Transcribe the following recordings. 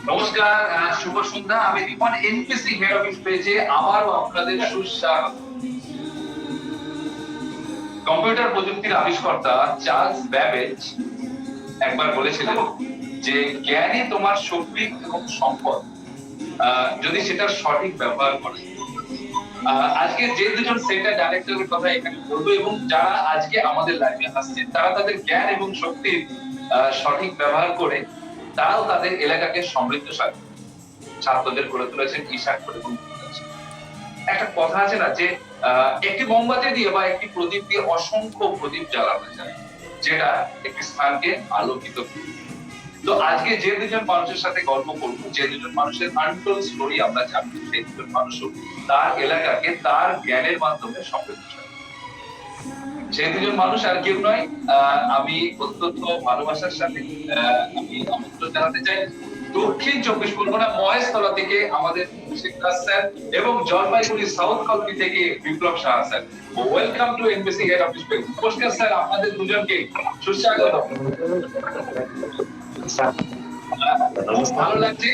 নমস্কার, শুভ সন্ধ্যা। আমি Ripon NPC head office পেজে আবারও আপনাদের সুস্বাগত। কম্পিউটার প্রযুক্তির আবিষ্কর্তা চার্লস ব্যাবেজ একবার বলেছিলেন যে জ্ঞানই তোমার শক্তি এবং সম্পদ, যদি সেটার সঠিক ব্যবহার করে। আজকে যে দুজন সেন্টার ডাইরেক্টরের কথা এখানে বলবো এবং যারা আজকে আমাদের লাইভে আসছে, তারা তাদের জ্ঞান এবং শক্তির সঠিক ব্যবহার করে তারাও তাদের এলাকাকে সমৃদ্ধশালী ছাত্রদের গড়ে তুলেছেন ঈশাক্ষর এবং একটা কথা আছে না যে একটি মোমবাতি দিয়ে বা একটি প্রদীপ দিয়ে অসংখ্য প্রদীপ জ্বালানো যায়, যেটা একটি স্থানকে আলোকিত করে। তো আজকে যে দুজন মানুষের সাথে গল্প করবো, যে দুজন মানুষের আনটোল্ড স্টোরি আমরা জানবো, সেই দুজন মানুষও তার এলাকাকে তার জ্ঞানের মাধ্যমে সমৃদ্ধশালী। সেই দুজন মানুষ আর কেউ নয়, আমি অত্যন্ত ভালোবাসার সাথে আমি আমন্ত্রণ জানাতে চাই দক্ষিণ চব্বিশ পরগনা মহেশতলা থেকে আমাদের স্যার এবং জলপাইগুড়ি সাউথ কলোনি থেকে Biplab Saha sir. Welcome to NBC head office page. নমস্কার স্যার, আপনাদের দুজনকে সুস্বাগত। ভালো লাগছে,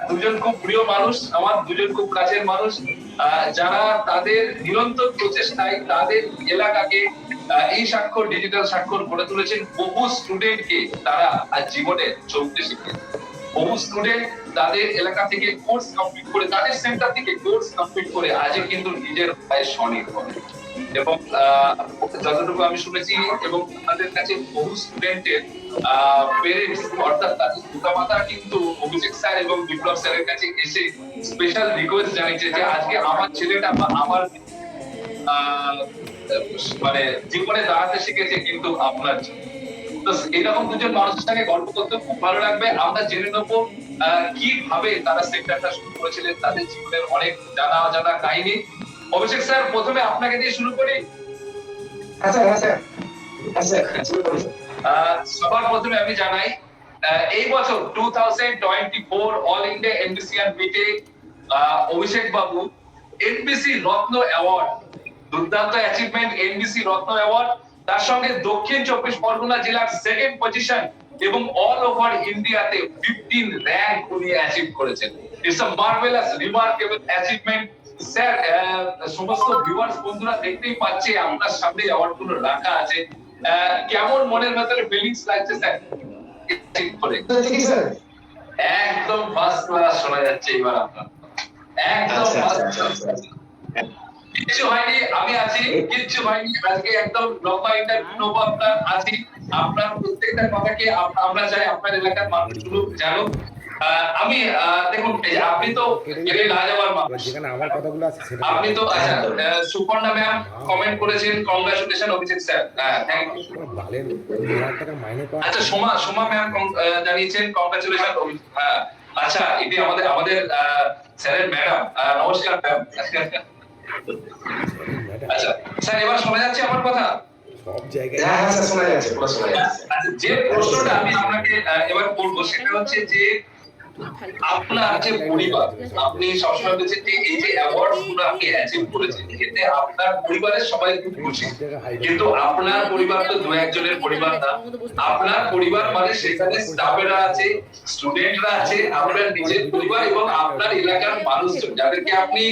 দুজন খুব প্রিয় মানুষ আমার, দুজন খুব কাছের মানুষ, যারা তাদের নিরন্তর প্রচেষ্টায় তাদের এলাকাকে এই স্বাক্ষর ডিজিটাল স্বাক্ষর করে তুলেছেন। বহু স্টুডেন্টকে তারা আজ জীবনে চলতে শিখেছে। বহু স্টুডেন্ট তাদের এলাকা থেকে কোর্স কমপ্লিট করে, তাদের সেন্টার থেকে কোর্স কমপ্লিট করে আজও কিন্তু নিজের পায়ে স্বনির্ভর। এবং যতটুকু আমি শুনেছি এবং তাদের কাছে বহু স্টুডেন্টের পেরেন্টস অর্থাৎ তাদের পিতামাতা কিন্তু অভিষেক স্যার এবং বিপ্লব স্যারের কাছে এসে স্পেশাল রিকোয়েস্ট জানিয়েছে যে আজকে আমার ছেলেটা বা আমার মানে জীবনে দাঁড়াতে শিখেছে কিন্তু আপনার। তো এরকম দুজন মানুষের সঙ্গে গল্প করতে খুব ভালো লাগবে। আমরা জেনে নেবো কিভাবে তারা সেক্টরটা শুরু করেছিলেন, তাদের জীবনের অনেক জানা অজানা কাহিনী। অভিষেক স্যার, প্রথমে আপনাকে দিয়ে শুরু করি। সবার প্রথমে আমি জানাই এই বছর 2024 অল ইন্ডিয়া এনবিসিয়ান মিটে অভিষেক বাবু এনবিসি রত্ন অ্যাওয়ার্ড, দুর্দান্ত অ্যাচিভমেন্ট এনবিসি রত্ন অ্যাওয়ার্ড, তার সঙ্গে দক্ষিণ চব্বিশ পরগনা জেলার সেকেন্ড পজিশন এবং অল ওভার ইন্ডিয়াতে 15 র‍্যাঙ্ক উনি অ্যাচিভ করেছেন। It's a marvellous remarkable achievement. Sir, সমস্ত ভিউয়ার্স বন্ধুরা দেখতেই পাচ্ছে আপনার সামনে অ্যাওয়ার্ড গুলো রাখা আছে, কেমন মনের ভেতরে ফিলিংস লাগছে স্যার? একদম ফার্স্ট ক্লাস শোনা যাচ্ছে এবার আপনার, একদম ফার্স্ট ক্লাস। কিছু হয়নি, আমি আছি, কিছু হয়নি। আজকে একদম লম্বা ইন্টারভিউ নেবো, আপনার আছি। আপনার প্রত্যেকটা কথাকে আমরা চাই আপনার এলাকার মানুষগুলো জানুক। আমি দেখুন, আপনি তো গেলে না যাওয়ার মানুষ, যেখানে আমার কথাগুলো আছে সেটা আপনি তো আচ্ছা। সুপর্ণা ম্যাম কমেন্ট করেছেন, congratulation Abhishek sir. Thank you. বালের 2000 টাকা মাইনে পায়। আচ্ছা, সোমা ম্যাম জানিয়েছেন কংগ্রাচুলেশন। হ্যাঁ, আচ্ছা, এটি আমাদের স্যারের ম্যাডাম। নমস্কার ম্যাম। আচ্ছা স্যার, এবার শোনা যাচ্ছে আমার কথা? সব জায়গায় হ্যাঁ স্যার শোনা যাচ্ছে, পুরো শোনা যাচ্ছে। আচ্ছা, যে প্রশ্নটা আমি আপনাকে এবার করব সেটা হচ্ছে যে আপনার যে পরিবার, আপনি সবসময় বলছেন যে এই যে অ্যাওয়ার্ড গুলো আপনি অ্যাচিভ করেছেন, এতে আপনার পরিবারের সবাই খুব খুশি, কিন্তু আপনার পরিবার তো দু একজনের পরিবার না। আপনার পরিবার মানে সেখানে স্টাফেরা আছে, স্টুডেন্টরা আছে, আপনার নিজের পরিবার এবং আপনার এলাকার মানুষজন, যাদেরকে আপনি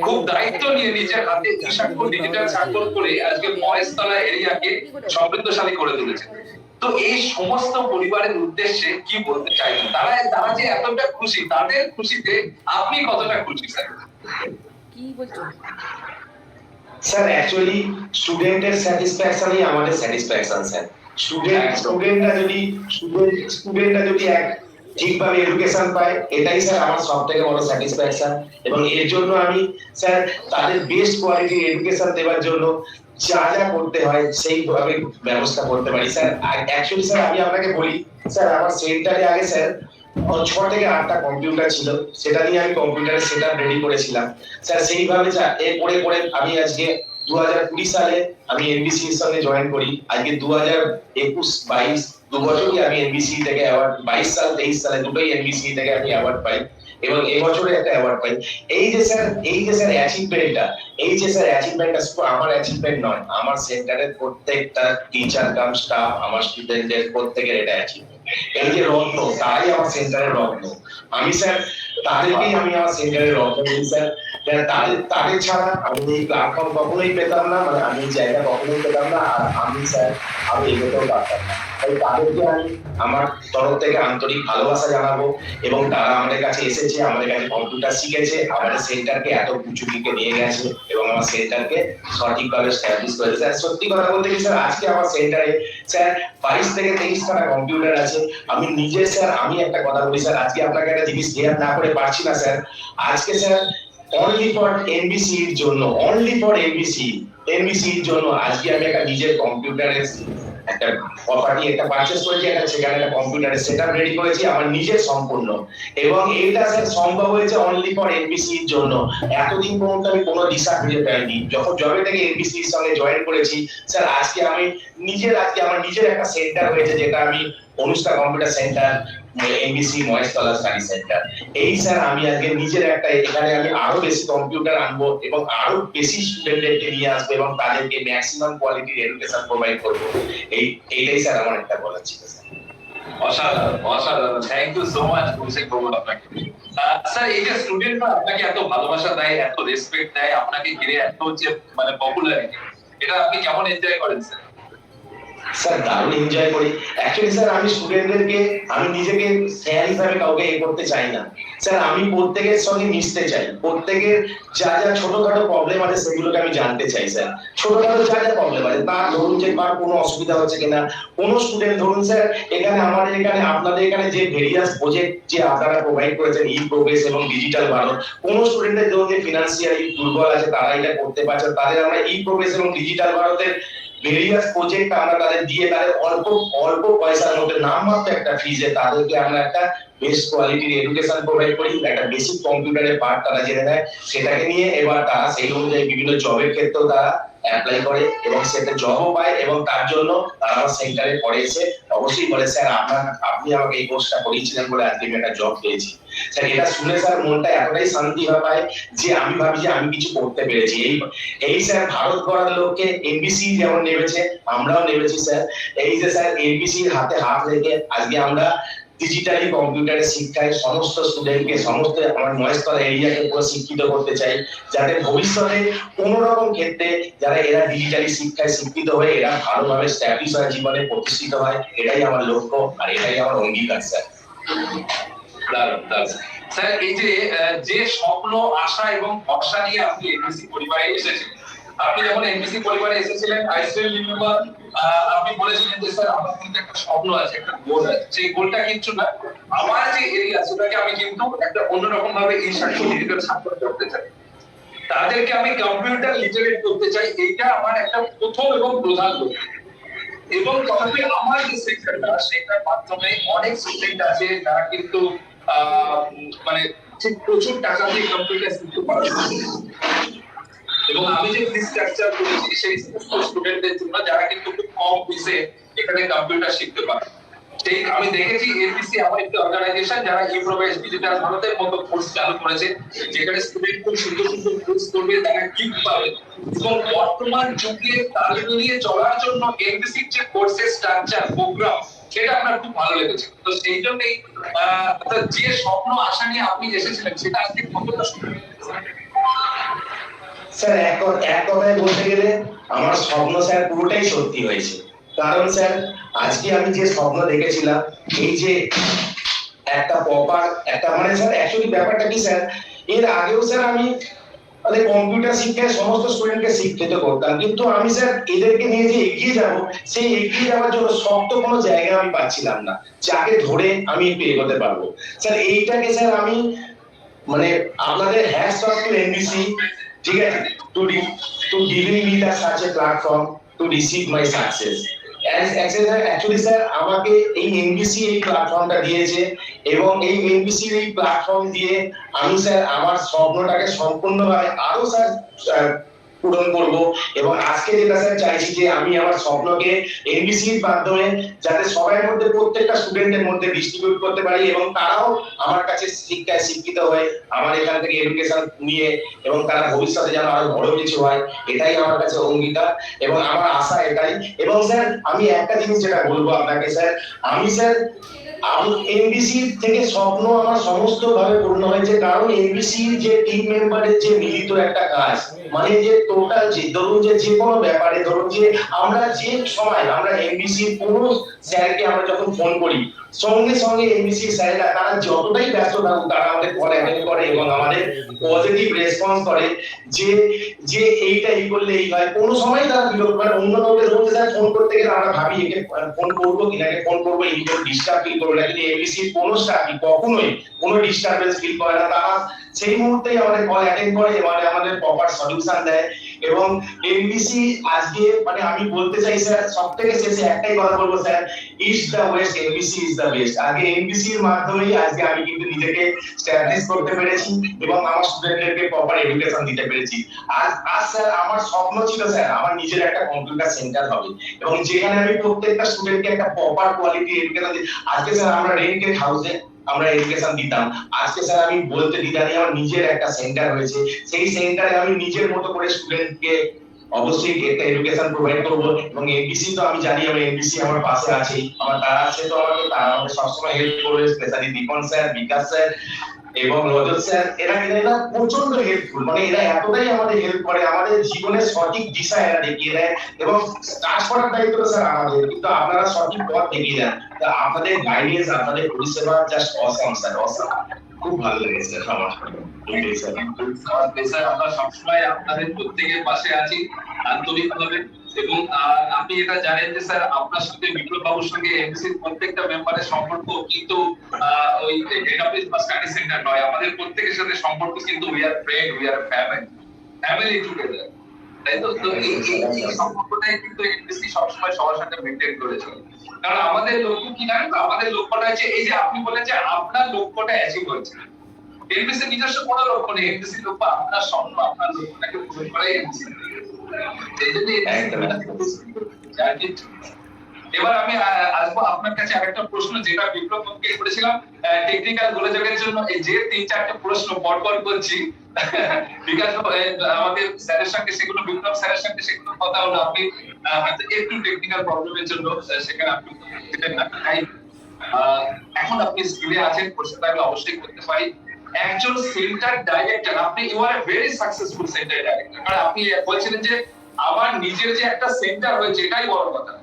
খুব দায়িত্ব নিয়ে নিজের হাতে স্বাক্ষর ডিজিটাল স্বাক্ষর করে আজকে মহেশতলা এরিয়াকে সমৃদ্ধশালী করে তুলেছেন। তো এই সমস্ত পরিবারের উদ্দেশ্যে কি বলতে চাইবেন? তারা যে এতটা খুশি, তাদের খুশিতে আপনি কতটা খুশি স্যার? কি বলছেন স্যার? অ্যাকচুয়ালি স্টুডেন্টের স্যাটিসফ্যাকশনই আমাদের স্যাটিসফ্যাকশন স্যার। স্টুডেন্টরা যদি এক ঠিকভাবে এডুকেশন পায়, এটাই স্যার আমার সবথেকে বড় স্যাটিসফ্যাকশন। এবং এর জন্য আমি স্যার তাদের বেস্ট কোয়ালিটি এডুকেশন দেওয়ার জন্য যা যা করতে হয় সেইভাবে ব্যবস্থা করতে পারি স্যার। অ্যাকচুয়ালি স্যার আমি আপনাকে বলি স্যার, আমার সেন্টারে আগে স্যার 6 থেকে 8টা কম্পিউটার ছিল, সেটা নিয়ে আমি কম্পিউটারের সেটআপ রেডি করেছিলাম স্যার। সেইভাবে করে আমি আজকে 2020 সালে আমি এনবিসি এর সঙ্গে জয়েন করি। আজকে 2021-22 দু বছরই আমি এনবিসি থেকে অ্যাওয়ার্ড, 22 সাল 23 সালে দুটোই এনবিসি থেকে আমি অ্যাওয়ার্ড পাই এবং এই বছরে একটা অ্যাওয়ার্ড পাই। এই যে স্যার অ্যাচিভমেন্টটা শুধু আমার অ্যাচিভমেন্ট নয়, আমার সেন্টারের প্রত্যেকটা টিচার কাম স্টাফ, আমার স্টুডেন্টদের প্রত্যেকের এটা অ্যাচিভমেন্ট। এই যে রত্ন, তারাই আমার সেন্টারের রত্ন। আমি স্যার তাদেরকেই আমি আমার সেন্টারের রত্ন বলি স্যার। তাদের তাদের ছাড়া আমি এই প্ল্যাটফর্ম কখনোই পেতাম না, মানে আমি এই জায়গা কখনোই পেতাম না, আর আমি স্যার আমি এগোতেও পারতাম না। তাই তাদেরকে আমি আমার তরফ থেকে আন্তরিক ভালোবাসা জানাবো। এবং তারা আমাদের কাছে এসেছে, আমাদের কাছে কম্পিউটার শিখেছে, আমাদের সেন্টারকে এত উঁচু দিকে নিয়ে গেছে এবং আমার সেন্টারকে সঠিকভাবে স্ট্যাবলিশ করেছে। স্যার সত্যি কথা বলতে কি স্যার, আজকে আমার সেন্টারে স্যার 22 থেকে 23খানা কম্পিউটার আছে। আমি নিজে স্যার আমি একটা কথা বলি স্যার, আজকে আপনাকে একটা জিনিস শেয়ার না করে পারছি না স্যার। আজকে স্যার অনলি ফর এনবিসি এর জন্য, অনলি ফর এনবিসি এর জন্য আজকে আমি একটা নিজের কম্পিউটারের একটা প্রপার্টি একটা পারচেজ করেছি, একটা সেখানে একটা কম্পিউটারের সেটআপ রেডি করেছি আমার নিজের সম্পূর্ণ। এবং এটা স্যার সম্ভব হয়েছে অনলি ফর এনবিসি এর জন্য। এতদিন পর্যন্ত আমি কোনো দিশা খুঁজে পাইনি, যখন জবে থেকে এনবিসি এর সঙ্গে জয়েন করেছি স্যার, আজকে আমি আজকে আমার নিজের একটা সেন্টার হয়েছে, যেটা আমি Anushka computer centre NBC Maheshtala study centre. এই স্যার আমি আজকে নিজের একটা এখানে আমি আরো বেশি কম্পিউটার আনবো এবং আরো বেশি স্টুডেন্টদেরকে নিয়ে আসবো এবং তাদেরকে ম্যাক্সিমাম কোয়ালিটির এডুকেশন প্রোভাইড করবো। এইটাই স্যার আমার একটা বলার ছিল স্যার। অসাধারণ অসাধারণ, thank you so much Koushik বাবু আপনাকে। স্যার এই যে স্টুডেন্টরা আপনাকে এত ভালোবাসা দেয়, এত রেসপেক্ট দেয়, আপনাকে ঘিরে এত যে মানে পপুলারিটি, এটা আপনি কেমন এনজয় করেন স্যার? স্যার দারুণ এনজয় করি। অ্যাকচুয়ালি স্যার আমি স্টুডেন্টদেরকে আমি নিজেকে স্যার হিসাবে কাউকে করতে চাই না স্যার, আমি প্রত্যেকের সঙ্গে মিশতে চাই, প্রত্যেকের যা যা ছোটখাটো প্রবলেম আছে সেগুলোকে আমি জানতে চাই স্যার। ছোটখাটো যা যা প্রবলেম আছে তার ধরুন যে কার কোনো অসুবিধা হচ্ছে কিনা, কোন স্টুডেন্ট ধরুন স্যার এখানে আমাদের এখানে আপনাদের এখানে যে ভেরিয়াস প্রজেক্ট যে আপনারা প্রোভাইড করেছেন ই প্রোগ্রেস এবং ডিজিটাল ভারত, কোন স্টুডেন্টের ধরুন যে ফিনান্সিয়ালি দুর্বল আছে তারা এটা করতে পারছে, তাদের আমরা ই প্রোগ্রেস এবং ডিজিটাল ভারতের ভেরিয়াস প্রজেক্ট আমরা তাদের দিয়ে তাদের অল্প অল্প পয়সার মধ্যে নামমাত্র একটা ফিজে তাদেরকে আমরা একটা বেস্ট কোয়ালিটির এডুকেশন প্রোভাইড করি, একটা বেসিক কম্পিউটারের পার্ট তারা জেনে নেয়, সেটাকে নিয়ে এবার তারা সেই অনুযায়ী বিভিন্ন জবের ক্ষেত্রেও তারা অ্যাপ্লাই করে এবং সেটা জবও পায় এবং তার জন্য তারা আমার সেন্টারে পড়ে এসে অবশ্যই বলে স্যার আপনি আমাকে এই কোর্সটা করিয়েছিলেন বলে আজকে আমি একটা জব পেয়েছি। স্যার এটা শুনে স্যার মনটা এতটাই শান্তি পায় যে আমি ভাবি যে আমি কিছু করতে পেরেছি। এই স্যার ভারত গড়ার লক্ষ্যে এনবিসি যেমন নেমেছে আমরাও নেমেছি স্যার। এই যে স্যার এনবিসির হাতে হাত রেখে আজকে আমরা ডিজিটালি কম্পিউটারের শিক্ষায় সমস্ত স্টুডেন্টকে সমস্ত আমার মহেশতলা এরিয়াকে পুরো শিক্ষিত করতে চাই, যাতে ভবিষ্যতে কোন রকম ক্ষেত্রে যারা এরা ডিজিটালি শিক্ষায় শিক্ষিত হয়ে এরা ভালোভাবে স্ট্যাবলিশ হয়, জীবনে প্রতিষ্ঠিত হয়। এটাই আমার লক্ষ্য আর এটাই আমার অঙ্গীকার স্যার। দারুণ দারুণ। স্যার এই যে যে স্বপ্ন আশা এবং ভরসা নিয়ে আপনি এনবিসি পরিবারে এসেছেন, আপনি যখন এনবিসি পরিবারে এসেছিলেন আই স্টিল রিমেম্বার আপনি বলেছিলেন যে স্যার আমার কিন্তু একটা স্বপ্ন আছে, একটা গোল আছে, সেই গোলটা কিছু না, আমার যে এরিয়া সেটাকে আমি কিন্তু একটা অন্যরকম ভাবে এই ডিজিটাল সাপোর্ট করতে চাই, তাদেরকে আমি কম্পিউটার লিটারেট করতে চাই, এইটা আমার একটা প্রথম এবং প্রধান লক্ষ্য। এবং তবে আমার যে সেক্টরটা সেটার মাধ্যমে অনেক স্টুডেন্ট আছে যারা কিন্তু মানে ঠিক প্রচুর টাকা দিয়ে কম্পিউটার শিখতে পারে এবং আমি যে ফি স্ট্রাকচার করেছি সেই স্টুডেন্টদের জন্য যারা কিন্তু খুব কম ফিসে এখানে কম্পিউটার শিখতে পারে। সেই আমি দেখেছি এনবিসি আমার একটা অর্গানাইজেশন যারা ইপ্রোভাইজ ডিজিটাল ভারতের মতো কোর্স চালু করেছে, যেখানে স্টুডেন্ট খুব সুন্দর সুন্দর কোর্স করবে, তারা গিফট পাবে এবং বর্তমান যুগে তাল মিলিয়ে চলার জন্য এনবিসির যে কোর্সের স্ট্রাকচার প্রোগ্রাম সেটা আপনার খুব ভালো লেগেছে। তো সেই জন্যই যে স্বপ্ন আশা নিয়ে আপনি এসেছিলেন সেটা আজকে কতটা সুন্দর। স্যার এক কথায় বলতে গেলে আমার স্বপ্ন স্যার পুরোটাই সত্যি হয়েছে। কারণ স্যার আজকে আমি যে স্বপ্ন দেখেছিলাম এই যে একটা প্রপার একটা মানে স্যার অ্যাকচুয়ালি ব্যাপারটা কি স্যার, এর আগেও স্যার আমি মানে কম্পিউটার শিক্ষায় সমস্ত স্টুডেন্টকে শিক্ষিত করতাম, কিন্তু আমি স্যার এদেরকে নিয়ে যে এগিয়ে যাব সেই এগিয়ে যাওয়ার জন্য শক্ত কোনো জায়গা আমি পাচ্ছিলাম না যাকে ধরে আমি একটু এগোতে পারবো। স্যার এইটাকে স্যার আমি মানে আপনাদের হ্যাটস অফ টু এনবিসি, ঠিক আছে, to giving me that such a platform to receive my success. Actually sir আমাকে এই এনবিসি এই প্ল্যাটফর্মটা দিয়েছে এবং এই এনবিসির এই প্ল্যাটফর্ম দিয়ে আমি স্যার আমার স্বপ্নটাকে সম্পূর্ণভাবে আরো স্যার পূরণ করব। এবং আজকে যেটা স্যার চাইছি যে আমি আমার স্বপ্নকে এনবিসির মাধ্যমে যাতে সবার মধ্যে প্রত্যেকটা স্টুডেন্টের মধ্যে ডিস্ট্রিবিউট করতে পারি এবং তারাও আমার কাছে শিক্ষায় শিক্ষিত হয়ে আমার এখান থেকে এডুকেশন নিয়ে এবং তারা ভবিষ্যতে যেন আরো বড় কিছু হয়, এটাই আমার কাছে অঙ্গীকার এবং আমার আশা এটাই। এবং স্যার আমি একটা জিনিস যেটা বলবো আপনাকে স্যার, আমি স্যার এনবিসি থেকে স্বপ্ন আমার সমস্ত ভাবে পূর্ণ হয়েছে, কারণ এনবিসি যে টিম মেম্বারের যে মিলিত একটা কাজ, মানে যে টোটাল যে ধরুন যে কোনো ব্যাপারে ধরুন যে আমরা যে সময় আমরা এনবিসি কোনো স্যারকে আমরা যখন ফোন করি সঙ্গে সঙ্গে এনবিসি স্যারেরা তারা যতটাই ব্যস্ত থাকুক তারা আমাদের কল অ্যাটেন্ড করে এবং আমাদের পজিটিভ রেসপন্স করে যে যে এইটা এই করলে এই হয়। কোনো সময় তারা বিরক্ত মানে অন্য কাউকে ধরুন স্যার ফোন করতে গেলে আমরা ভাবি একে ফোন করবো কিনা, একে ফোন করবো এই ডিস্টার্ব ফিল করবে না, কিন্তু এনবিসি কোনো স্টাফই কখনোই কোনো ডিস্টারবেন্স ফিল করে না, তারা সেই মুহূর্তেই আমাদের কল অ্যাটেন্ড করে মানে আমাদের প্রপার সলিউশন দেয়। এবং এনবিসি আজকে মানে আমি বলতে চাই স্যার সবথেকে শেষে একটাই কথা বলবো sir, east the west, NBC is the best. আগে এনবিসি এর মাধ্যমেই আজকে আমি কিন্তু নিজেকে স্ট্যাবলিশ করতে পেরেছি এবং আমার স্টুডেন্টদেরকে প্রপার এডুকেশন দিতে পেরেছি। আজ স্যার আমার স্বপ্ন ছিল স্যার আমার নিজের একটা কম্পিউটার সেন্টার হবে এবং যেখানে আমি প্রত্যেকটা স্টুডেন্টকে একটা প্রপার কোয়ালিটি এডুকেশন দিই। আজকে স্যার আমরা রেন্টেড হাউসে আমরা এডুকেশন দিতাম, আজকে স্যার আমি বলতে দ্বিধা নেই আমার নিজের একটা সেন্টার হয়েছে, সেই সেন্টারে আমি নিজের মতো করে স্টুডেন্টকে অবশ্যই একটা এডুকেশন প্রোভাইড করবো। এবং এনবিসি তো আমি জানি আমার এনবিসি আমার পাশে আছে, আমার তারা আছে তো আমাকে তারা আমাকে সবসময় হেল্প করবে, স্পেশালি দীপন স্যার, বিকাশ স্যার এবং রজত স্যার, এরা প্রচন্ড হেল্পফুল, মানে এরা এতটাই আমাদের হেল্প করে, আমাদের জীবনের সঠিক দিশা এরা দেখিয়ে দেয় এবং কাজ করার দায়িত্ব স্যার আমাদের, কিন্তু আপনারা সঠিক পথ দেখিয়ে দেন। তা আপনাদের গাইডেন্স আপনাদের পরিষেবা জাস্ট অসাম স্যার, অসাম, খুব ভালো লেগেছে আমার। স্যার আমরা সবসময় আপনাদের প্রত্যেকের পাশে আছি আন্তরিকভাবে। এবং আপনি এটা জানেন যে স্যার আপনার সাথে বিপ্লব বাবুর সঙ্গে এমসির প্রত্যেকটা মেম্বারের সম্পর্ক কিন্তু ওই হেড অফিস বা স্টাডি সেন্টার নয়, আমাদের প্রত্যেকের সাথে সম্পর্ক কিন্তু we are friend, we are family together, তাই তো? তো এই সম্পর্কটাই কিন্তু এমসি সবসময় সবার সাথে মেনটেন করেছে। কারণ আমাদের লক্ষ্য কি জানেন তো, আমাদের লক্ষ্যটা হচ্ছে এই যে আপনি বলেন যে আপনার লক্ষ্যটা অ্যাচিভ হয়েছে, এমবিসি নিজস্ব কোনো লক্ষ্য নেই, এমবিসি লক্ষ্য আপনার স্বপ্ন, আপনার লক্ষ্যটাকে পূরণ করাই এমবিসি। এবার আমি আসবো আপনার কাছে আরেকটা প্রশ্ন যেটা বিপ্লবকে করেছিলাম টেকনিক্যাল গোলযোগের জন্য, এই যে 3-4টা প্রশ্ন পরপর করছি বিকাশ আমাদের স্যারের সঙ্গে সেগুলো, বিপ্লব স্যারের সঙ্গে সেগুলো কথা হলো, আপনি হয়তো একটু টেকনিক্যাল প্রবলেমের জন্য সেখানে আপনি এখন আপনি স্কিলে আছেন, প্রশ্নটা আমি অবশ্যই করতে পারি। একজন সেন্টার ডাইরেক্টর, আপনি you are a very successful centre director, কারণ আপনি বলছিলেন যে আমার নিজের যে একটা সেন্টার হয়েছে এটাই বড় কথা।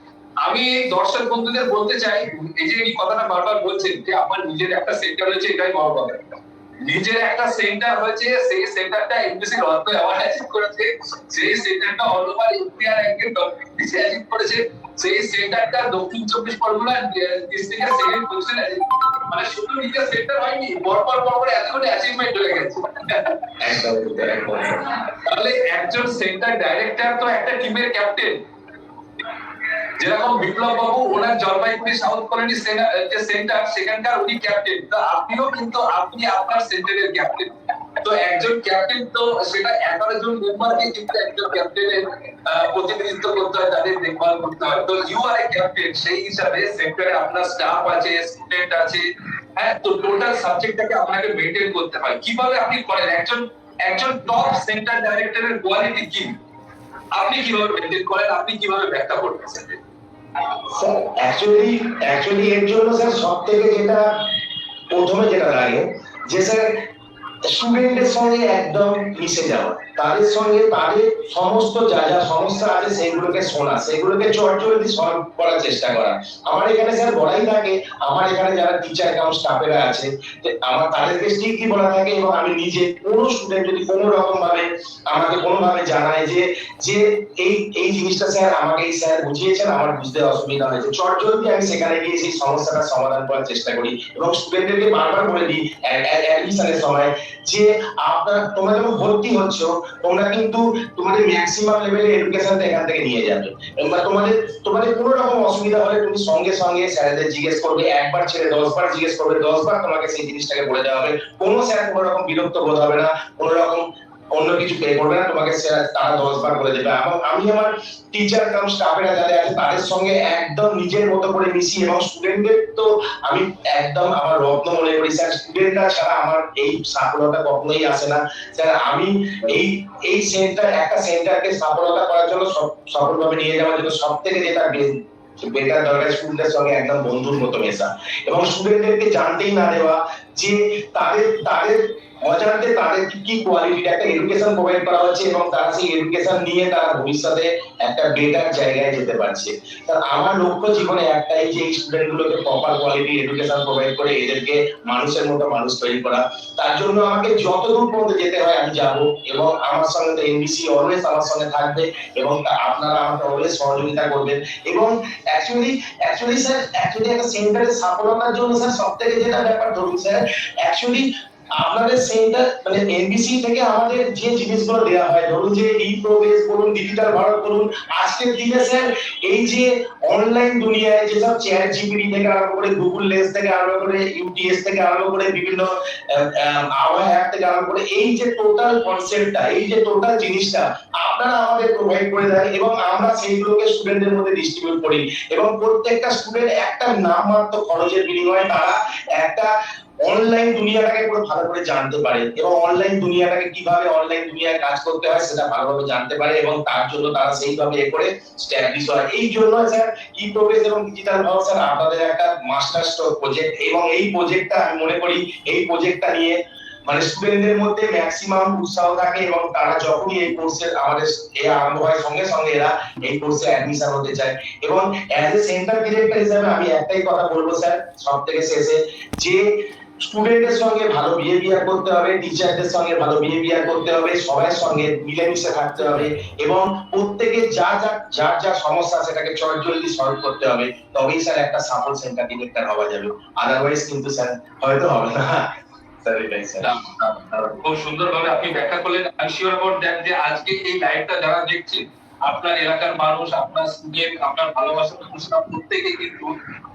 আমি দর্শক বন্ধুদের বলতে চাই, এই যে এই কথাটা বারবার বলছেন যে আমার নিজের একটা সেন্টার হয়েছে এটাই বড় কথা। নিজের একটা সেন্টার হয়েছে, সেই সেন্টারটা এমবিসি রত্ন অ্যাওয়ার্ড অ্যাচিভ করেছে, সেই সেন্টারটা অল ওভার ইন্ডিয়া র্যাঙ্কে টপ 20 অ্যাচিভ করেছে, সেই সেন্টারটা দক্ষিণ 24 পরগনা ডিস্ট্রিক্টের সেকেন্ড পজিশন অ্যাচিভ, মানে শুধু নিজের সেন্টার হয়নি, পরপর এতগুলো অ্যাচিভমেন্ট হয়ে গেছে। তাহলে একজন সেন্টার ডাইরেক্টর তো একটা টিমের ক্যাপ্টেন, যেরকম বিপ্লব বাবু ওনার জলপাইগুড়ি সাউথ কলোনি যে সেন্টার সেখানকার উনি ক্যাপ্টেন, তো আপনিও কিন্তু আপনি আপনার সেন্টারের ক্যাপ্টেন। তো একজন ক্যাপ্টেন তো সেটা 11 জন মেম্বারকে কিন্তু একজন ক্যাপ্টেনের প্রতিনিধিত্ব করতে হয়, তাদের দেখভাল করতে হয়। তো ইউ আর এ ক্যাপ্টেন, সেই হিসাবে সেন্টারে আপনার স্টাফ আছে, স্টুডেন্ট আছে, হ্যাঁ, তো টোটাল সাবজেক্টটাকে আপনাকে মেইনটেইন করতে হয়। কিভাবে আপনি করেন? একজন টপ সেন্টার ডাইরেক্টরের কোয়ালিটি কি, আপনি কিভাবে মেইনটেইন করেন, আপনি কিভাবে ব্যাখ্যা করবেন? স্যার অ্যাকচুয়ালি এর জন্য স্যার সবথেকে যেটা প্রথমে যেটা লাগে যে স্যার স্টুডেন্টের সঙ্গে একদম মিশে যাওয়া, তাদের সঙ্গে তাদের সমস্ত যা যা সমস্যা আছে সেগুলোকে শোনা, সেগুলোকে চটজলদি সলভ করার চেষ্টা করা। আমার এখানে স্যার বলাই থাকে, আমার এখানে যারা টিচার কাম স্টাফেরা আছে আমার তাদেরকে স্ট্রিক্টলি বলা থাকে, এবং আমি নিজে কোনো স্টুডেন্ট যদি কোনো রকম ভাবে আমাকে কোনোভাবে জানায় যে যে এই জিনিসটা স্যার আমাকে এই স্যার বুঝিয়েছেন, আমার বুঝতে অসুবিধা হয়েছে, চটজলদি আমি সেখানে গিয়ে সেই সমস্যাটা সমাধান করার চেষ্টা করি। এবং স্টুডেন্টদেরকে বারবার বলে দিই অ্যাডমিশনের সময় যে তোমরা যখন ভর্তি হচ্ছ তোমরা কিন্তু তোমাদের ম্যাক্সিমাম লেভেলে এডুকেশনটা এখান থেকে নিয়ে যাবে, এবং তোমাদের কোনো রকম অসুবিধা হলে তুমি সঙ্গে সঙ্গে স্যারদের জিজ্ঞেস করবে, একবার ছেড়ে 10 বার জিজ্ঞেস করবে, 10 বার তোমাকে সেই জিনিসটাকে বলে দেওয়া হবে। কোনো স্যার কোনো রকম বিরক্ত বোধ হবে না, কোনো রকম অন্য কিছু পে করবে না, তোমাকে তারা 10 বার বলে দেবে। এবং আমি আমার টিচার কাম স্টাফেরা যারা আছে তাদের সঙ্গে একদম নিজের মতো করে মিশি, এবং স্টুডেন্টদের তো আমি একদম আমার রত্ন মনে করি স্যার। স্টুডেন্টরা ছাড়া আমার এই সফলতা কখনোই আসে না স্যার। আমি এই এই একটা সেন্টারকে সফলতা করার জন্য সফলভাবে নিয়ে যাওয়ার জন্য সব থেকে যেটা বেটার দরকার স্টুডেন্টদের সঙ্গে একদম বন্ধুর মতো মেশা, এবং স্টুডেন্টদেরকে জানতেই না দেওয়া যে তাদের তাদের অজান্তে তাদের কি কোয়ালিটির একটা এডুকেশন প্রোভাইড করা হচ্ছে, এবং তারা সেই এডুকেশন নিয়ে তারা ভবিষ্যতে একটা বেটার জায়গায় যেতে পারছে। তার আমার লক্ষ্য জীবনে একটাই যে এই স্টুডেন্ট গুলোকে প্রপার কোয়ালিটি এডুকেশন প্রোভাইড করে এদেরকে মানুষের মতো মানুষ তৈরি করা। তার জন্য আমাকে যত দূর পর্যন্ত যেতে হয় আমি যাব, এবং আমার সঙ্গে তো এনবিসি অলওয়েজ আমার সঙ্গে থাকবে, এবং আপনারা আমাকে অলওয়েজ সহযোগিতা করবেন। এবং অ্যাকচুয়ালি স্যার একটা সেন্টারের সফলতার জন্য স্যার সবথেকে যেটা ব্যাপার ধরুন স্যার, অ্যাকচুয়ালি আপনাদের সেন্টার মানে এনবিসি থেকে আমাদের যে জিনিসগুলো দেওয়া হয়, ধরুন যে ই প্রবেশ বলুন, ডিজিটাল ভারত বলুন, আজকের দিনে স্যার এই যে অনলাইন দুনিয়ায় যেসব চ্যাট জিপিটি থেকে আরম্ভ করে, গুগল লেন্স থেকে আরম্ভ করে, ইউটিএস থেকে আরম্ভ করে, বিভিন্ন আওয়া অ্যাপ থেকে আরম্ভ করে, এই যে টোটাল কনসেপ্টটা, এই যে টোটাল জিনিসটা আপনারা আমাদের প্রোভাইড করে দেন, এবং আমরা সেইগুলোকে স্টুডেন্টদের মধ্যে ডিস্ট্রিবিউট করি, এবং প্রত্যেকটা স্টুডেন্ট একটা নামমাত্র খরচের বিনিময়ে তারা একটা অনলাইন দুনিয়াটাকে পুরো ভালো করে জানতে পারে, এবং অনলাইন দুনিয়াটাকে কিভাবে অনলাইন দুনিয়ায় কাজ করতে হয় সেটা ভালোভাবে জানতে পারে, এবং তার জন্য তারা সেইভাবে করে স্ট্যাবলিশ হয়। এই জন্য স্যার ই প্রোগ্রেস এবং ডিজিটাল ভারত স্যার আপনাদের একটা মাস্টার স্ট্রোক প্রজেক্ট, এবং এই প্রজেক্টটা আমি মনে করি এই প্রজেক্টটা নিয়ে মানে স্টুডেন্টদের মধ্যে ম্যাক্সিমাম উৎসাহ থাকে, এবং তারা যখনই এই কোর্সে আমাদের আরম্ভ হয় সঙ্গে সঙ্গে এরা এই কোর্সে অ্যাডমিশন হতে চায়। এবং অ্যাজ এ সেন্টার ডিরেক্টর হিসেবে আমি একটাই কথা বলবো স্যার সব থেকে শেষে, যে স্টুডেন্টের সঙ্গে ভালো বিহেভিয়ার করতে হবে, টিচারদের সঙ্গে ভালো বিহেভিয়ার করতে হবে, সবার সঙ্গে মিলেমিশে থাকতে হবে, এবং প্রত্যেকে যার যা সমস্যা সেটাকে চটজলদি সলভ করতে হবে, তবেই স্যার একটা সাপোর্ট সেন্টার ডিরেক্টর হওয়া যাবে। আদারওয়াইজ কিন্তু স্যার হয়তো হবে না। খুব সুন্দরভাবে আপনি ব্যাখ্যা করলেন। আমি শিওর অ্যাবাউট দ্যাট যে আজকে এই লাইভটা যারা দেখছে, আপনার এলাকার মানুষ, আপনার স্টুডেন্ট, আপনার ভালোবাসার মানুষরা প্রত্যেকে কিন্তু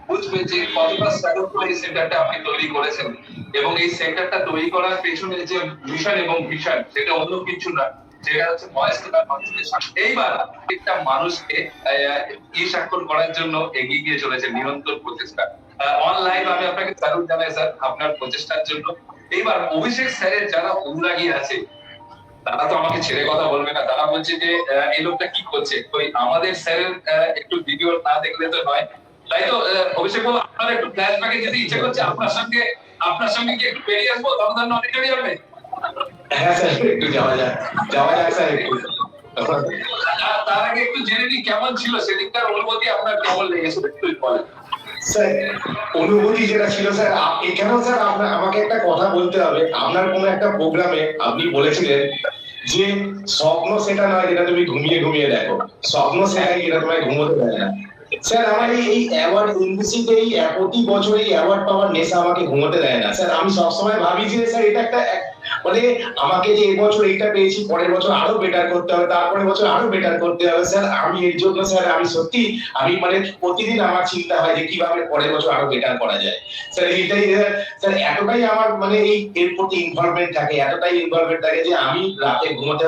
বুঝবে যে কতটা স্ট্রাগল করে এই সেন্টারটা আপনি তৈরি করেছেন, এবং এই সেন্টারটা তৈরি করার পেছনে যে মিশন এবং ভিশন সেটা অন্য কিছু না, যেটা হচ্ছে ভয়েস টু মানুষকে এইবার একটা মানুষকে স্বাক্ষর করার জন্য এগিয়ে গিয়ে চলেছে নিরন্তর প্রচেষ্টা। অনলাইন আমি আপনাকে স্যালুট জানাই স্যার আপনার প্রচেষ্টার জন্য। এইবার অভিষেক স্যারের যারা অনুরাগী আছে তারা তো আমাকে ছেড়ে কথা বলবে না, তারা বলছে যে এই লোকটা কি করছে, ওই আমাদের স্যারের একটু ভিডিও না দেখলে তো নয়। তাই তো অভিষেক বাবু, আপনার একটু ফ্ল্যাশব্যাকে যেতে ইচ্ছে করছে, আপনার সঙ্গে কি একটু বেরিয়ে আসবো, তখন অনেক বেরিয়ে যাবে। হ্যাঁ স্যার, একটু যাওয়া যাক স্যার একটু। তার আগে একটু জেনে নিই কেমন ছিল সেদিনকার অনুভূতি, আপনার কেমন লেগেছিল একটু বলেন। স্যার অনুভূতি যেটা ছিল স্যার, এখানেও স্যার আমাকে একটা কথা বলতে হবে। আপনার কোন একটা প্রোগ্রামে আপনি বলেছিলেন যে স্বপ্ন সেটা নয় যেটা তুমি ঘুমিয়ে ঘুমিয়ে দেখো, স্বপ্ন সেটাই যেটা তোমায় ঘুমোতে দেয় না। স্যার আমার এই অ্যাওয়ার্ড ইউনিভার্সিটিতে এই প্রতি বছর এই অ্যাওয়ার্ড পাওয়ার নেশা আমাকে ঘুমোতে দেয় না স্যার। আমি সবসময় ভাবি যে স্যার এটা একটা মানে আমাকে যে এবছর এইটা পেয়েছি, পরের বছর আরো বেটার করতে হবে, তারপরের বছর আরো বেটার করতে হবে স্যার। আমি এর জন্য স্যার আমি সত্যি আমি মানে প্রতিদিন আমার চিন্তা হয় যে কিভাবে পরের বছর আরো বেটার করা যায় স্যার। এইটাই স্যার এতটাই আমার মানে এর প্রতি ইনভলভমেন্ট থাকে, যে আমি রাতে ঘুমোতে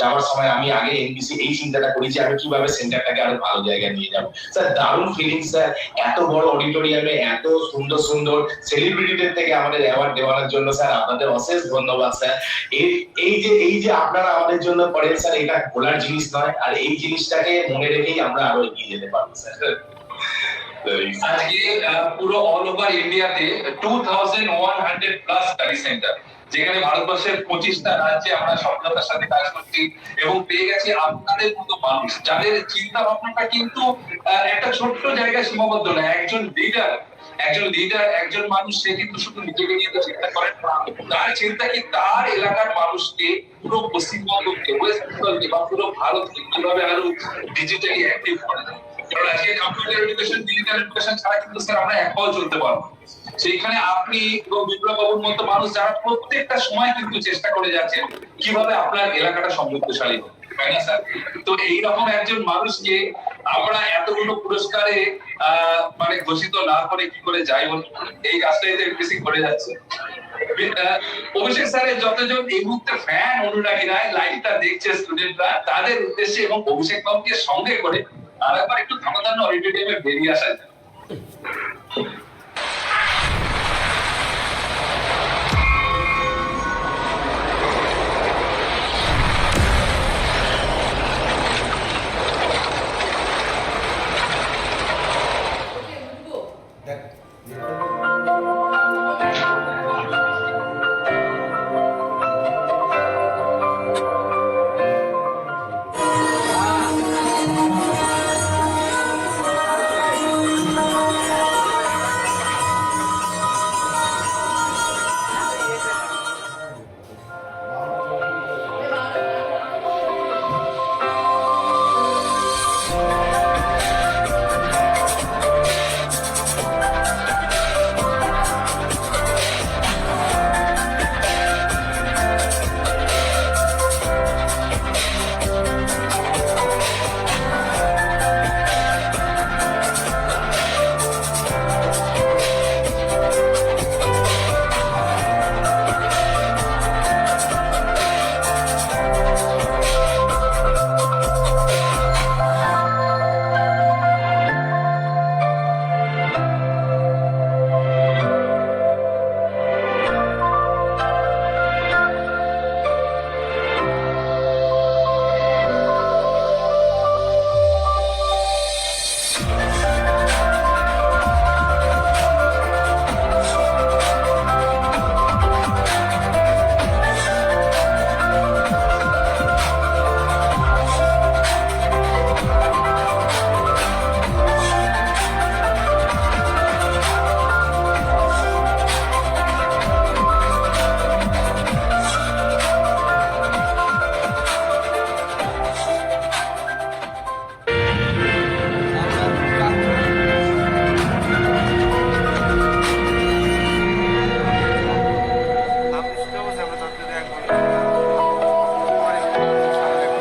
যাওয়ার সময় আমি আগে এনবিসি এই চিন্তাটা করি যে আমি কিভাবে সেন্টারটাকে আরো ভালো জায়গায় নিয়ে যাবো স্যার। দারুণ ফিলিং স্যার, এত বড় অডিটোরিয়ামে এত সুন্দর সুন্দর সেলিব্রিটিদের থেকে আমাদের অ্যাওয়ার্ড দেওয়ার জন্য স্যার আপনাদের অশেষ ধন্যবাদ স্যার। এই যে আপনারা আমাদের জন্য করেন স্যার, এটা ভোলার জিনিস নয়, আর এই জিনিসটাকে মনে রেখেই আমরা আরো এগিয়ে যেতে পারবো স্যার। আজকে পুরো অল ওভার ইন্ডিয়াতে 2100 প্লাস স্টাডি সেন্টার, যেখানে ভারতবর্ষের 25টা রাজ্যে আমরা সফলতার সাথে কাজ করছি, এবং পেয়ে গেছি আপনাদের মতো মানুষ যাদের চিন্তা ভাবনাটা কিন্তু একটা ছোট্ট জায়গায় সীমাবদ্ধ না। একজন লিডার একজন মানুষ, সে কিন্তু শুধু নিজেকে নিয়ে তো চিন্তা করেন না, তার চিন্তা কি তার এলাকার মানুষকে, পুরো পশ্চিমবঙ্গকে, ওয়েস্ট বেঙ্গলকে বা পুরো ভারতকে কিভাবে আরো ডিজিটালি অ্যাক্টিভ করা যায়। কারণ আজকে কম্পিউটার এডুকেশন, ডিজিটাল এডুকেশন ছাড়া কিন্তু স্যার আমরা এক পাও চলতে পারবো। সেইখানে আপনি এবং বিপ্লব বাবুর মতো মানুষ যারা প্রত্যেকটা সময় কিন্তু চেষ্টা করে যাচ্ছেন কিভাবে আপনার এলাকাটা সমৃদ্ধশালী হবে, তাই না স্যার? তো এইরকম একজন মানুষকে আমরা এতগুলো পুরস্কারে মানে ঘোষিত না করে কি করে যাই বলুন, এই কাজটাই তো বেশি করে যাচ্ছে। অভিষেক স্যারের যতজন এই মুহূর্তে ফ্যান অনুরাগীরা লাইভটা দেখছে স্টুডেন্টরা, তাদের উদ্দেশ্যে এবং অভিষেক বাবুকে সঙ্গে করে আরেকবার একটু ধনধান্য অডিটোরিয়ামে বেরিয়ে আসা যায়। ওকে, উঠবো।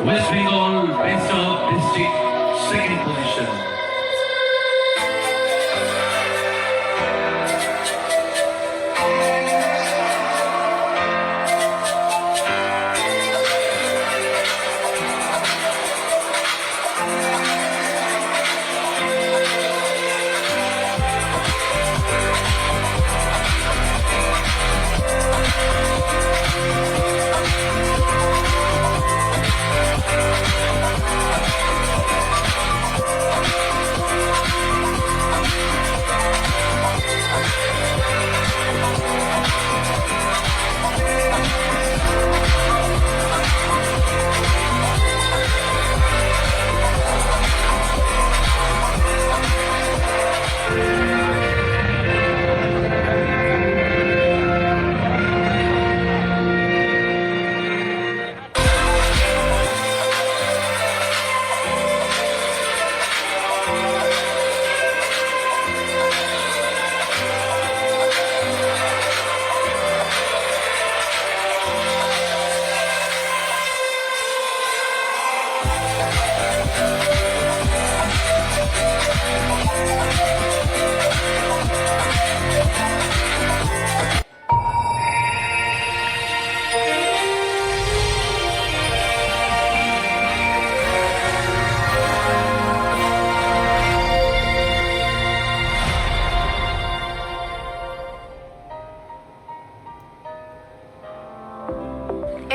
West Bengal Best of District, second position.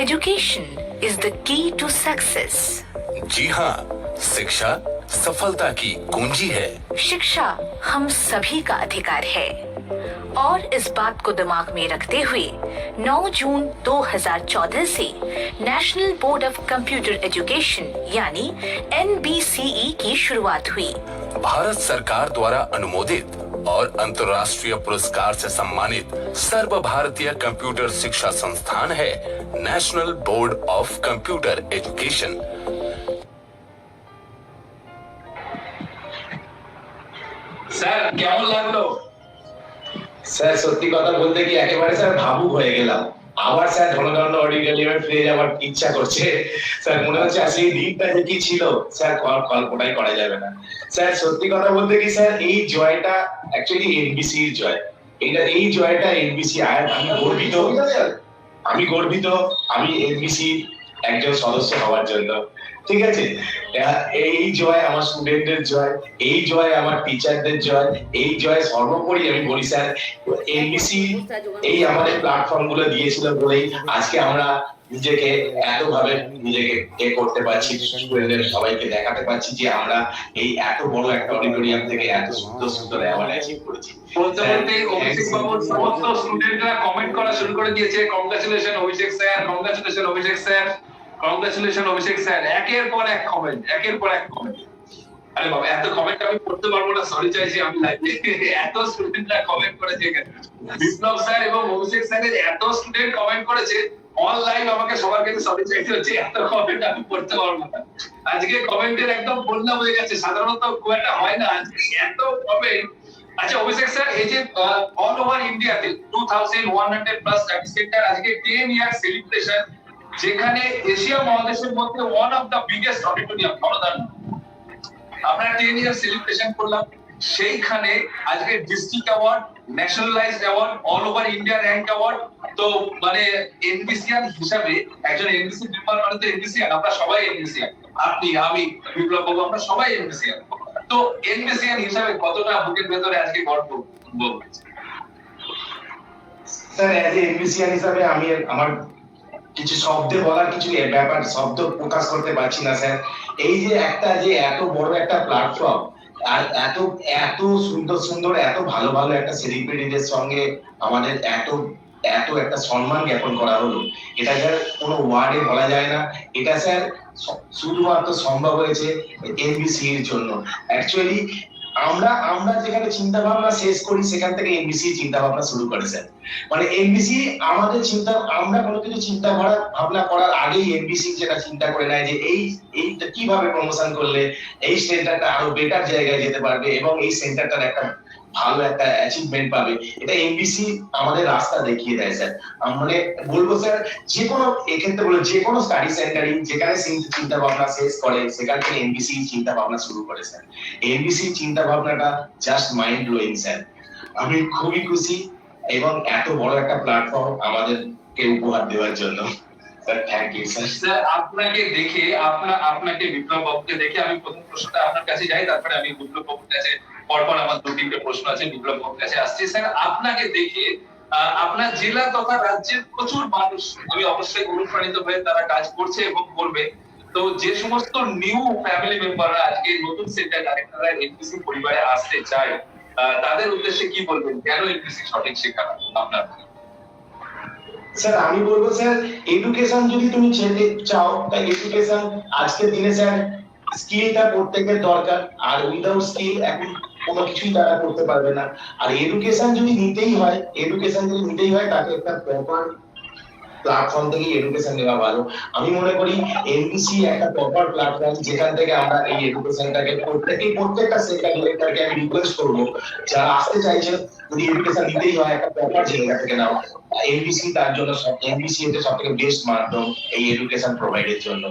Education is the key to success. जी हाँ, शिक्षा सफलता की कुंजी है। शिक्षा हम सभी का अधिकार है और इस बात को दिमाग में रखते हुए 9 जून 2014 से national board of computer education यानी NBCE की शुरुआत हुई। भारत सरकार द्वारा अनुमोदित और अंतर्राष्ट्रीय पुरस्कार से सम्मानित सर्वभारतीय कंप्यूटर शिक्षा संस्थान है national board of computer education. Sir কেমন লাগলো? স্যার সত্যি কথা বলতে কি একেবারে স্যার ভাবুক হয়ে গেলাম। আবার স্যার ধনধান্য অডিটোরিয়ামে ফিরে যাওয়ার ইচ্ছা করছে। স্যার মনে হচ্ছে আর সেই দিনটা যে কি ছিল স্যার কল্পনাই করা যাবে না। স্যার সত্যি কথা বলতে কি স্যার এই জয়টা অ্যাকচুয়ালি এনবিসির জয়। এই জয়টা এনবিসি আমি গর্বিত, আমি এনবিসি একজন সদস্য হওয়ার জন্য। ঠিক আছে, এই জয় আমার স্টুডেন্টদের জয়, এই জয় আমার টিচারদের জয়, এই জয় সর্বোপরি আমি বলি স্যার এনবিসি এই আমাদের প্ল্যাটফর্ম গুলো দিয়েছিল বলেই আজকে আমরা নিজেকে নিজেকে করতে পারছি, স্টুডেন্টদের সবাইকে দেখাতে পারছি যে আমরা এই এত বড় একটা অডিটোরিয়াম থেকে এত সুন্দর সুন্দর অ্যাওয়ার্ড অ্যাচিভ করেছি। বলতে বলতে অভিষেক বাবুর সমস্ত স্টুডেন্টরা কমেন্ট করা শুরু করে দিয়েছে, congratulation Abhishek sir, congratulation Abhishek sir, congratulation Abhishek sir. একের পর এক কমেন্ট, একের পর এক কমেন্ট। আরে বাবা, এত কমেন্ট আমি পড়তে পারবো না, সরি চাইছি আমি লাইভে। এত স্টুডেন্টরা কমেন্ট করেছে এখানে, বিপ্লব স্যার এবং অভিষেক স্যারের এত স্টুডেন্ট কমেন্ট করেছে অন লাইভ, আমাকে সবার কাছে সরি চাইতে হচ্ছে, এত কমেন্ট আমি পড়তে পারবো না। আজকে কমেন্টের একদম বন্যা হয়ে গেছে, সাধারণত খুব একটা হয় না, আজকে এত কমেন্ট। আচ্ছা অভিষেক স্যার, এই যে অল ওভার ইন্ডিয়াতে 2100+ স্টাডি সেন্টার, আজকে 10 ইয়ার সেলিব্রেশন, যেখানে এশিয়া মহাদেশের মধ্যে one of the biggest auditorium Dhanadhanya, আমরা 10 ইয়ার সেলিব্রেশন করলাম। সেইখানে আজকে district award, nationalized award, all over India rank award. তো মানে এনবিসিয়ান হিসাবে, একজন এনবিসি মেম্বার মানে তো এনবিসিয়ান, আমরা সবাই এনবিসিয়ান, আপনি আমি বিপ্লব বাবু আমরা সবাই এনবিসিয়ান। তো এনবিসিয়ান হিসাবে কতটা বুকের ভেতরে আজকে গর্ব অনুভব হচ্ছে? স্যার অ্যাজ এ এনবিসিয়ান হিসাবে আমি আমার কিছু শব্দে বলার কিছু ব্যাপার শব্দ প্রকাশ করতে পারছি না স্যার। এই যে একটা যে এত বড় একটা প্ল্যাটফর্ম আর এত এত সুন্দর সুন্দর এত ভালো ভালো একটা সেলিব্রিটিদের সঙ্গে আমাদের এত একটা সম্মান জ্ঞাপন করা হলো, এটা স্যার কোনো ওয়ার্ডে বলা যায় না। এটা স্যার শুধুমাত্র সম্ভব হয়েছে এনবিসি এর জন্য। অ্যাকচুয়ালি আমরা যেখানে চিন্তা ভাবনা শেষ করি সেখান থেকে এনবিসি চিন্তা ভাবনা শুরু করে স্যার। মানে এনবিসি আমাদের চিন্তা, আমরা কোনো কিছু চিন্তা ভাবনা করার আগেই এনবিসি যেটা চিন্তা করে নেয় যে এইটা কিভাবে প্রমোশন করলে এই সেন্টারটা আরো বেটার জায়গায় যেতে পারবে এবং এই সেন্টারটার একটা ভালো একটা অ্যাচিভমেন্ট পাবে, এটা এনবিসি আমাদের রাস্তা দেখিয়ে দেয় স্যার। মানে বলবো স্যার, যে কোনো এক্ষেত্রে বলবো যে কোনো স্টাডি সেন্টারই যেখানে চিন্তা ভাবনা শেষ করে সেখান থেকে এনবিসি চিন্তা ভাবনা শুরু করে স্যার। এনবিসি চিন্তা ভাবনাটা জাস্ট মাইন্ড ব্লোয়িং স্যার। আমি খুবই খুশি এবং এত বড় একটা প্ল্যাটফর্ম আমাদেরকে উপহার দেওয়ার জন্য sir, thank you sir. Sir আপনাকে দেখে, আপনাকে বিপ্লব বাবুকে দেখে আমি প্রথম প্রশ্নটা আপনার কাছে যাই, তারপরে আমি বিপ্লব বাবুর কাছে পরপর আমার দু তিনটে প্রশ্ন আছে বিপ্লব বাবুর কাছে আসছি। স্যার আপনাকে দেখে আপনার জেলা তথা রাজ্যের প্রচুর মানুষ আমি অবশ্যই অনুপ্রাণিত হয়ে তারা কাজ করছে এবং করবে। তো যে সমস্ত নিউ ফ্যামিলি মেম্বাররা আজকে নতুন সেন্টার ডাইরেক্টররা এনপিসি পরিবারে আসতে চায়, তাদের উদ্দেশ্যে কি বলবেন, কেন এনপিসি সঠিক শেখানো আপনার? স্যার আমি বলবো স্যার, এডুকেশন যদি তুমি ছেড়ে চাও তাই এডুকেশন আজকের দিনে স্যার স্কিলটা প্রত্যেকের দরকার, আর উইদাউট স্কিল এখন কোনো কিছুই তারা করতে পারবে না। আর এডুকেশন যদি নিতেই হয় তাকে একটা প্রপার প্ল্যাটফর্ম থেকে এডুকেশন নেওয়া ভালো। আমি মনে করি এনবিসি একটা প্রপার প্ল্যাটফর্ম, যেখান থেকে আমরা এই এডুকেশনটাকে প্রত্যেকটা সেন্টার ডিরেক্টরকে আমি রিকোয়েস্ট করবো যারা আসতে চাইছেন যদি এডুকেশন নিতেই হয় একটা প্রপার জায়গা থেকে নাও। এনবিসি তার জন্য, এনবিসি হচ্ছে সবথেকে বেস্ট মাধ্যম এই এডুকেশন প্রোভাইডের জন্য।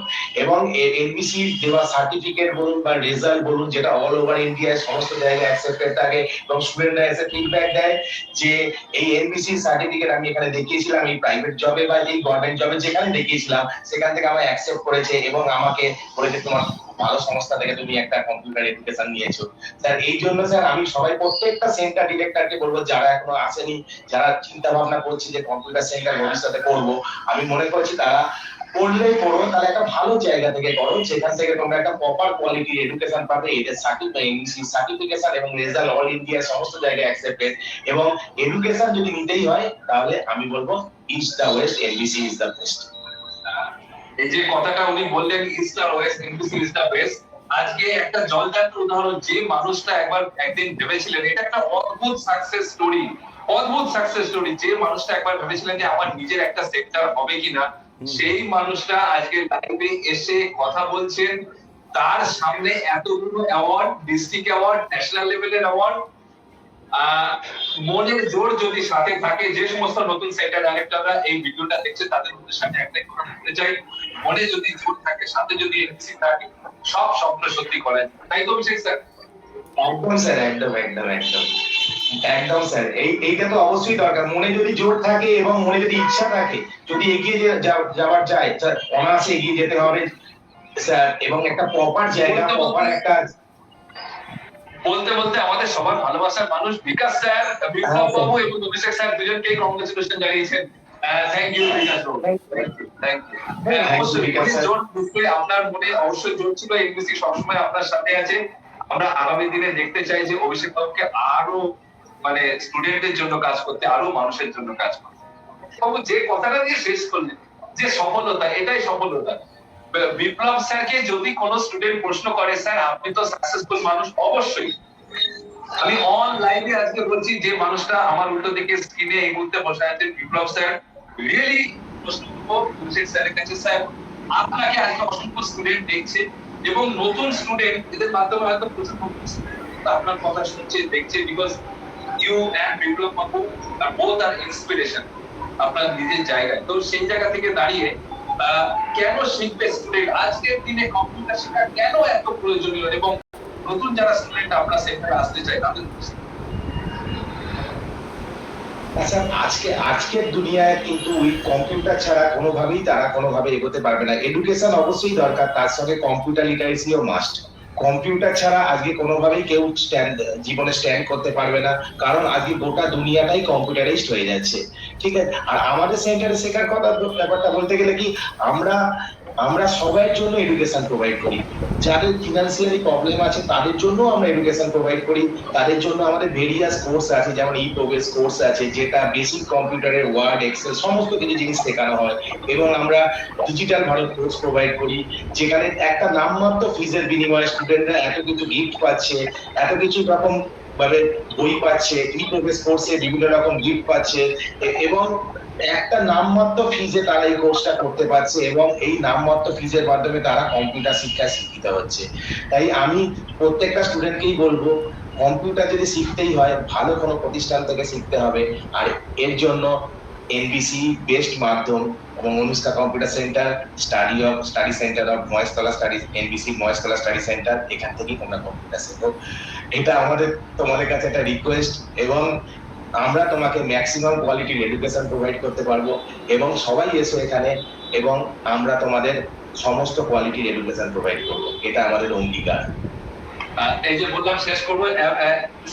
এবং এনবিসি দেওয়া সার্টিফিকেট বলুন বা রেজাল্ট বলুন, যেটা অল ওভার ইন্ডিয়ায় সমস্ত জায়গায় অ্যাকসেপ্টেড থাকে এবং স্টুডেন্টরা এসে ফিডব্যাক দেয় যে এই এনবিসি সার্টিফিকেট আমি এখানে দেখিয়েছিলাম, এই প্রাইভেট জবে বা এই গভর্নমেন্ট জবে যেখানে দেখিয়েছিলাম সেখান থেকে আমায় অ্যাকসেপ্ট করেছে এবং আমাকে বলেছে তোমার ভালো সংস্থা থেকে তুমি একটা কম্পিউটার এডুকেশন নিয়েছো। স্যার এই জন্য স্যার আমি প্রত্যেকটা সেন্টার ডিরেক্টরকে বলবো যারা এখনো আসেনি, যারা চিন্তা ভাবনা করছে যে কম্পিউটার সেন্টার ভবিষ্যতে করবো, আমি মনে করছি তারা করলেই করো, তারা একটা ভালো জায়গা থেকে করো যেখান থেকে তোমরা একটা প্রপার কোয়ালিটি এডুকেশন পাবে। এদের সার্টিফিকেশন এবং রেজাল্ট অল ইন্ডিয়া সমস্ত জায়গায় অ্যাকসেপ্টেড। এবং এডুকেশন যদি নিতেই হয় তাহলে আমি বলবো east the west, NBC is the best. এই যে কথাটা উনি বললেন ইস্ট আর west, NBC is the best, আজকে একটা জলজান্ত উদাহরণ। যে মানুষটা একদিন ভেবেছিলেন, এটা একটা অদ্ভুত সাকসেস স্টোরি, যে মানুষটা একবার ভেবেছিলেন যে আমার নিজের একটা সেক্টর হবে কিনা, সেই মানুষটা আজকে লাইভে এসে কথা বলছেন। তার সামনে এতগুলো অ্যাওয়ার্ড, ডিস্ট্রিক্ট অ্যাওয়ার্ড, ন্যাশনাল লেভেলের অ্যাওয়ার্ড। মনের জোর যদি সাথে থাকে, যে সমস্ত নতুন সেন্টার ডাইরেক্টররা এই ভিডিওটা দেখছে তাদের উদ্দেশ্যে আমি একটাই কথা বলতে চাই, মনে যদি জোর থাকে, সাথে যদি এনবিসি থাকে, সব স্বপ্ন সত্যি করা যায়। তাই তো অভিষেক স্যার? একদম স্যার, একদম। একদম স্যার, এইটা তো অবশ্যই দরকার। মনে যদি জোর থাকে এবং মনে যদি ইচ্ছা থাকে, যদি এগিয়ে যাওয়ার যায় স্যার, অনায়াসে এগিয়ে যেতে হবে স্যার। এবং একটা প্রপার জায়গা, প্রপার একটা বলতে বলতে আমাদের সবার ভালোবাসার মানুষ বিকাশ স্যার, বিপ্লব বাবু এবং অভিষেক স্যার দুজনকেই কংগ্রেচুলেশন জানিয়েছেন। Thank you bKash Babu, thank you. অবশ্যই বিকাশ স্যার। জোর নিশ্চয়ই আপনার মনে অবশ্যই জোর ছিল, এমবিসি সবসময় আপনার সাথে আছে। আমরা আগামী দিনে দেখতে চাই যে অভিষেক বাবুকে আরো মানে স্টুডেন্টের জন্য কাজ করতে, আরো মানুষের জন্য কাজ করতে। বাবু যে কথাটা দিয়ে শেষ করলেন যে সফলতা, এটাই সফলতা। বিপ্লব স্যারকে যদি কোনো স্টুডেন্ট প্রশ্ন করে স্যার আপনি তো সাকসেসফুল মানুষ, অবশ্যই আমি অন লাইভে আজকে বলছি যে মানুষটা আমার উল্টো দিকে স্ক্রিনে এই মুহূর্তে বসে আছে বিপ্লব স্যার, রিয়েলি প্রশ্ন করবো অভিষেক স্যারের কাছে, স্যার আপনাকে আজকে অসংখ্য স্টুডেন্ট দেখছে এবং নতুন স্টুডেন্ট এদের মাধ্যমে হয়তো প্রচুর নতুন student আপনার কথা শুনছে দেখছে, because you and Biplab Babu R both R inspiration আপনার নিজের জায়গায়। তো সেই জায়গা থেকে দাঁড়িয়ে কেন শিখবে স্টুডেন্ট, আজকের দিনে কম্পিউটার শেখা কেন এত প্রয়োজনীয়, এবং নতুন যারা স্টুডেন্ট আপনার সেন্টারে আসতে চায় তাদের আচ্ছা, আজকের দুনিয়ায় কিন্তু ওই কম্পিউটার ছাড়া কোনোভাবেই তারা কোনোভাবে এগোতে পারবে না। এডুকেশন অবশ্যই দরকার, তার সঙ্গে কম্পিউটার লিটারেসিও মাস্ট। কম্পিউটার ছাড়া আজকে কোনোভাবেই কেউ জীবনে স্ট্যান্ড করতে পারবে না, কারণ আজকে গোটা দুনিয়াটাই কম্পিউটারাইজড হয়ে যাচ্ছে। ঠিক আছে, আর আমাদের সেন্টারে শেখার কথা ব্যাপারটা বলতে গেলে কি, আমরা সবার জন্য এডুকেশন প্রোভাইড করি। যাদের ফিনান্সিয়ালি প্রবলেম আছে তাদের জন্য আমরা এডুকেশন প্রোভাইড করি। তাদের জন্য আমাদের ভেরিয়াস কোর্স আছে, যেমন ই প্রোগ্রেস কোর্স আছে, যেটা বেসিক কম্পিউটারের ওয়ার্ড, এক্সেল সমস্ত কিছু জিনিস শেখানো হয়। এবং আমরা ডিজিটাল ভারত কোর্স প্রোভাইড করি, যেখানে একটা নামমাত্র ফিজের বিনিময়ে স্টুডেন্টরা এত কিছু গিফট পাচ্ছে, এত কিছু রকম ভাবে বই পাচ্ছে, ই প্রোগ্রেস কোর্সে বিভিন্ন রকম গিফট পাচ্ছে, এবং একটা নামমাত্র ফিজে তারা এই কোর্সটা করতে পারছে, এবং এই নামমাত্র ফিজের মাধ্যমে তারা কম্পিউটার শিক্ষায় শিক্ষিত হচ্ছে। তাই আমি প্রত্যেকটা স্টুডেন্টকেই বলবো, কম্পিউটার যদি শিখতেই হয় ভালো কোনো প্রতিষ্ঠান থেকে শিখতে হবে। আর এর জন্য এনবিসি বেস্ট মাধ্যম, এবং Anushka computer centre, study centre of Maheshtala study, NBC Maheshtala study centre, এখান থেকেই তোমরা কম্পিউটার শেখো। এটা তোমাদের কাছে একটা রিকোয়েস্ট, এবং আমরা তোমাকে ম্যাক্সিমাম কোয়ালিটির এডুকেশন প্রোভাইড করতে পারবো, এবং সবাই এসো এখানে, এবং আমরা তোমাদের সমস্ত কোয়ালিটির এডুকেশন প্রোভাইড করবো, এটা আমাদের অঙ্গীকার। এই যে বললাম শেষ করবো,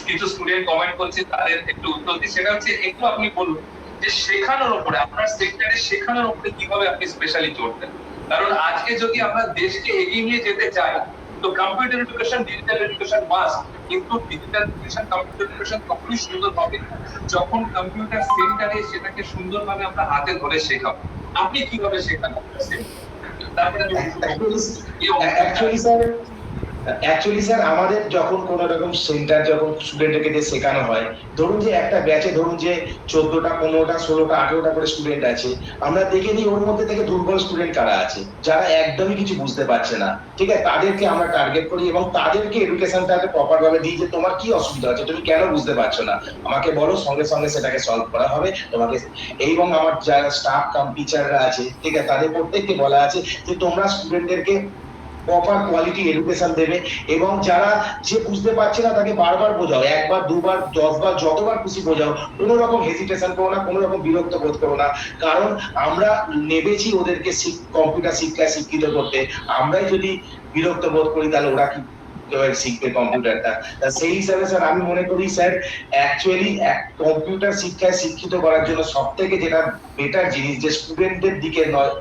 কিছু স্টুডেন্ট কমেন্ট করছে তাদের একটু উত্তর দিই। সেটা হচ্ছে একটু আপনি বলুন যে শেখানোর উপরে, আপনার সেক্টরে শেখানোর উপরে কিভাবে আপনি স্পেশালি জোর দেন, কারণ আজকে যদি আমরা দেশকে এগিয়ে নিয়ে যেতে চাই তো computer education, digital education must, কিন্তু ডিজিটাল এডুকেশন, কম্পিউটার এডুকেশন তখনই সুন্দর হবে যখন কম্পিউটার সেন্টারে সেটাকে সুন্দরভাবে আমরা হাতে ধরে শেখাবো। আপনি কিভাবে শেখানো তারপরে অ্যাকচুয়ালি স্যার আমাদের যখন কোন রকম সেন্টার, যখন স্টুডেন্টকে যে শেখানো হয়, ধরুন যে একটা ব্যাচে ধরুন যে 14টা 15টা 16টা 18টা করে স্টুডেন্ট আছে, আমরা দেখে নিই ওর মধ্যে থেকে দুর্বল স্টুডেন্ট কারা আছে, যারা একদমই কিছু বুঝতে পারছে না। ঠিক আছে, তাদেরকে আমরা টার্গেট করি এবং তাদেরকে এডুকেশনটাকে প্রপার ভাবে দিই যে তোমার কি অসুবিধা হচ্ছে, তুমি কেন বুঝতে পারছো না, আমাকে বলো, সঙ্গে সঙ্গে সেটাকে সলভ করা হবে তোমাকে। এবং আমার যারা স্টাফ কাম টিচাররা আছে, ঠিক আছে, তাদের প্রত্যেককে বলা আছে যে তোমরা স্টুডেন্টদেরকে প্রপার কোয়ালিটি এডুকেশন দেবে, এবং যারা যে বুঝতে পারছে না তাকে বারবার বোঝাও, একবার দুবার 10 বার যতবার খুশি বোঝাও, কোনো রকম হেজিটেশন করো না, কোনো রকম বিরক্ত বোধ করো না, কারণ আমরা নেমেছি ওদেরকে কম্পিউটার শিক্ষায় শিক্ষিত করতে। আমরাই যদি বিরক্ত বোধ করি তাহলে ওরা কি শিখবে কম্পিউটারটা? সেই হিসাবে স্যার আমি মনে করি স্যার, অ্যাকচুয়ালি কম্পিউটার শিক্ষায় শিক্ষিত করার জন্য সব থেকে যেটা বেটার জিনিস, যে স্টুডেন্টদের দিকে নয়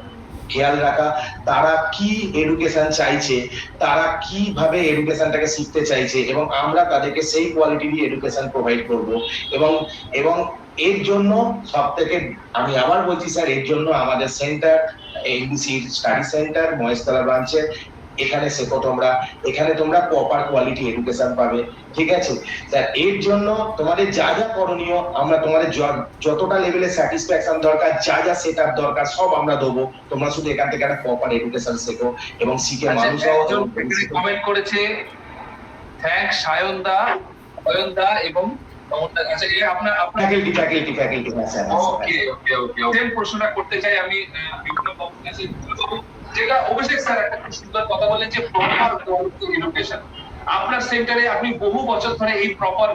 খেয়াল রাখা, তারা কি এডুকেশন চাইছে, তারা কিভাবে এডুকেশনটাকে শিখতে চাইছে, এবং আমরা তাদেরকে সেই কোয়ালিটির এডুকেশন প্রোভাইড করব। এবং এর জন্য সব থেকে আমি আবার বলছি স্যার, এর জন্য আমাদের centre, NBC study centre Maheshtala ব্রাঞ্চে, এখানে শেখো তোমরা, এখানে তোমরা প্রপার কোয়ালিটি এডুকেশন পাবে। ঠিক আছে স্যার, এর জন্য তোমাদের যা যা করণীয়, আমরা তোমাদের যতটা লেভেলে স্যাটিসফ্যাকশন দরকার, যা যা সেটআপ দরকার সব আমরা দেবো। তোমরা শুধু এখান থেকে একটা প্রপার এডুকেশন শেখো এবং শিখে মানুষ হও। কমেন্ট করেছে থ্যাঙ্ক সায়নদা এবং আচ্ছা এই আপনার ফ্যাকাল্টি স্যার। ওকে সেম প্রশ্নটা করতে চাই আমি বিপ্লব বাবুর কাছে, যেটা অভিষেক স্যার একটা খুব সুন্দর কথা বলেন যে প্রপার কোয়ালিটি এডুকেশন। আপনার সেন্টারে আপনি বহু বছর ধরে এই প্রপার